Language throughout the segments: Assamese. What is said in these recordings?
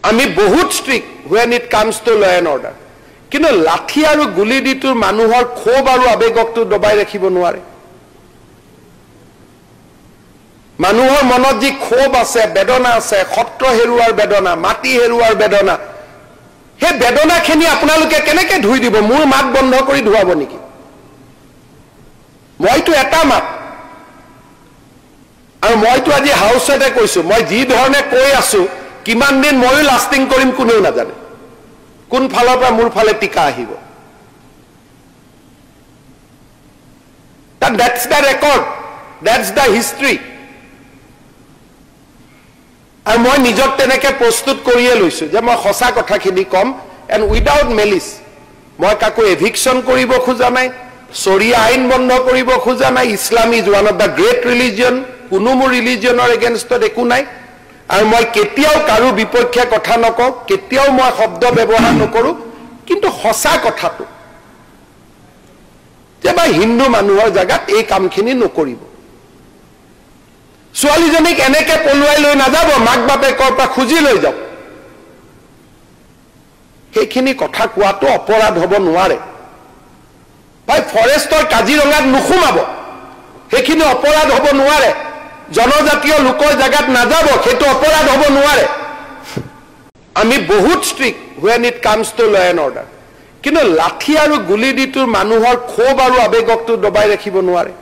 আমি বহুত strict when it comes to law and order কিন্তু লাঠি আৰু গুলি দিটোৰ মানুহৰ ক্ষোভ আৰু আবেগকটো দবাই ৰাখিব নোৱাৰে মানুহৰ মনত যি ক্ষোভ আছে বেদনা আছে সত্ৰ হেৰুৱাৰ বেদনা মাটি হেৰুৱাৰ বেদনা হে বেদনাখিনি আপোনালোকে কেনেকে ধুই দিব মোৰ মাত বন্ধ কৰি ধুৱাব নেকি মইতো এটা মাত আৰু মইতো আজি হাউচতে কৈছো মই যি ধৰণে কৈ আছো কিমান দিন মইও লাষ্টিং কৰিম কোনেও নাজানে কোন ফালৰ পৰা মোৰ ফালে টিকা আহিব that's the record that's the history আৰু মই নিজক তেনেকে প্ৰস্তুত কৰিয়ে লৈছো যে মই সঁচা কথাখিনি কম and without malice মই কাকো এভিকশন কৰিব খোজা নাই শৰিয়া আইন বন্ধ কৰিব খোজা নাই Islam is one of the great religion কোনো মোৰ ৰিলিজনৰ এগেইনষ্টত একো নাই আৰু মই কেতিয়াও কাৰো বিপক্ষে কথা নকওঁ কেতিয়াও মই শব্দ ব্যৱহাৰ নকৰো কিন্তু সঁচা কথাটো যে বা হিন্দু মানুহৰ জাগাত এই কামখিনি নকৰিব ছোৱালীজনীক এনেকে পলুৱাই লৈ নাযাব মাক বাপেকৰ পৰা খুজি লৈ যাওক সেইখিনি কথা কোৱাটো অপৰাধ হ'ব নোৱাৰে ভাই ফৰেষ্টৰ কাজিৰঙাত নুখুমাব সেইখিনি অপৰাধ হ'ব নোৱাৰে জনজাতীয় লোকৰ জাগাত নাযাব সেইটো অপৰাধ হ'ব নোৱাৰে আমি বহুত strict when it comes to law and order কিন্তু লাঠি আৰু গুলি দিটোৰ মানুহৰ ক্ষোভ আৰু আবেগকটো দবাই ৰাখিব নোৱাৰে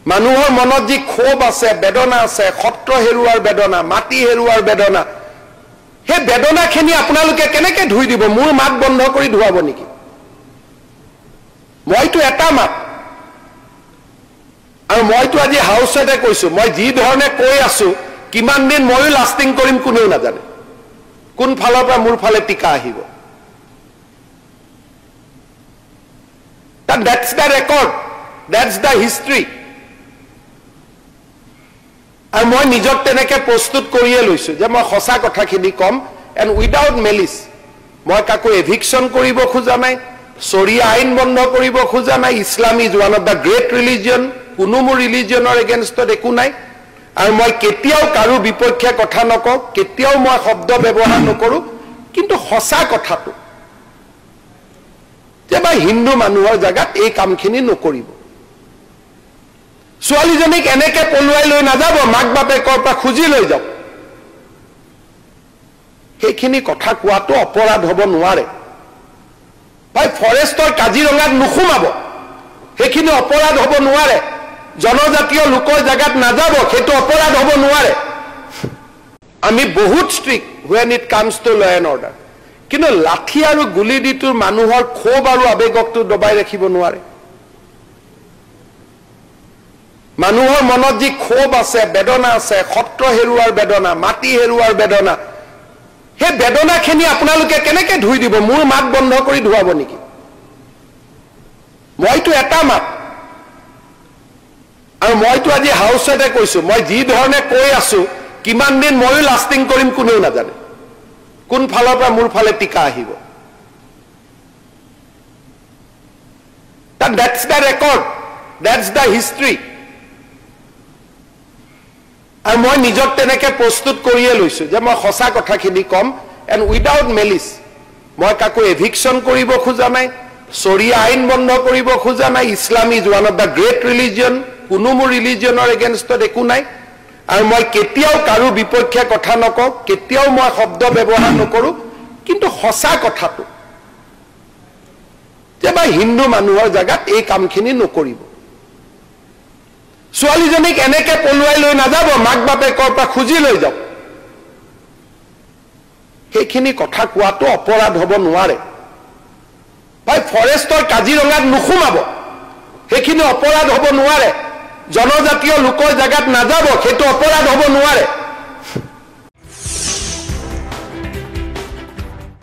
মানুহৰ মনত যি ক্ষোভ আছে বেদনা আছে সত্ৰ হেৰুৱাৰ বেদনা মাটি হেৰুৱাৰ বেদনা হে বেদনাখিনি আপোনালোকে কেনেকে ধুই দিব মোৰ মাত বন্ধ কৰি ধুৱাব নেকি মইতো এটা মাত আৰু মইতো আজি হাউচতে কৈছো মই যি ধৰণে কৈ আছো কিমান দিন মইও লাষ্টিং কৰিম কোনেও নাজানে কোন ফালৰ পৰা মোৰ ফালে টিকা আহিব that's the record that's the history আৰু মই নিজক তেনেকে প্ৰস্তুত কৰিয়ে লৈছো যে মই সঁচা কথাখিনি কম and without malice মই কাকো এভিকশন কৰিব খোজা নাই শৰিয়া আইন বন্ধ কৰিব খোজা নাই Islam is one of the great religion কোনো মোৰ ৰিলিজনৰ এগেইনষ্টত একো নাই আৰু মই কেতিয়াও কাৰো বিপক্ষে কথা নকওঁ কেতিয়াও মই শব্দ ব্যৱহাৰ নকৰো কিন্তু সঁচা কথাটো যে বা হিন্দু মানুহৰ জাগাত এই কামখিনি নকৰিব ছোৱালীজনীক এনেকে পলুৱাই লৈ নাযাব মাক বাপেকৰ পৰা খুজি লৈ যাওক সেইখিনি কথা কোৱাটো অপৰাধ হ'ব নোৱাৰে ভাই ফৰেষ্টৰ কাজিৰঙাত নুখুমাব সেইখিনি অপৰাধ হ'ব নোৱাৰে জনজাতীয় লোকৰ জাগাত নাযাব সেইটো অপৰাধ হ'ব নোৱাৰে আমি বহুত strict when it comes to law and order কিন্তু লাঠি আৰু গুলি দিটোৰ মানুহৰ ক্ষোভ আৰু আবেগকটো দবাই ৰাখিব নোৱাৰে মানুহৰ মনত যি ক্ষোভ আছে বেদনা আছে সত্ৰ হেৰুৱাৰ বেদনা মাটি হেৰুৱাৰ বেদনা হে বেদনাখিনি আপোনালোকে কেনেকে ধুই দিব মোৰ মাত বন্ধ কৰি ধুৱাব নেকি মইতো এটা মাত আৰু মইতো আজি হাউচতে কৈছো মই যি ধৰণে কৈ আছো কিমান দিন মইও লাষ্টিং কৰিম কোনেও নাজানে কোন ফালৰ পৰা মোৰ ফালে টিকা আহিব that's the record that's the history আৰু মই নিজক তেনেকে প্ৰস্তুত কৰিয়ে লৈছো যে মই সঁচা কথাখিনি কম and without malice মই কাকো এভিকশন কৰিব খোজা নাই শৰিয়া আইন বন্ধ কৰিব খোজা নাই Islam is one of the great religion কোনো মোৰ ৰিলিজনৰ এগেইনষ্টত একো নাই আৰু মই কেতিয়াও কাৰো বিপক্ষে কথা নকওঁ কেতিয়াও মই শব্দ ব্যৱহাৰ নকৰো কিন্তু সঁচা কথাটো যে বা হিন্দু মানুহৰ জাগাত এই কামখিনি নকৰিব ছোৱালীজনীক এনেকে পলুৱাই লৈ নাযাব মাক বাপেকৰ পৰা খুজি লৈ যাওক সেইখিনি কথা কোৱাটো অপৰাধ হ'ব নোৱাৰে ভাই ফৰেষ্টৰ কাজিৰঙাত নুখুমাব সেইখিনি অপৰাধ হ'ব নোৱাৰে জনজাতীয় লোকৰ জাগাত নাযাব সেইটো অপৰাধ হ'ব নোৱাৰে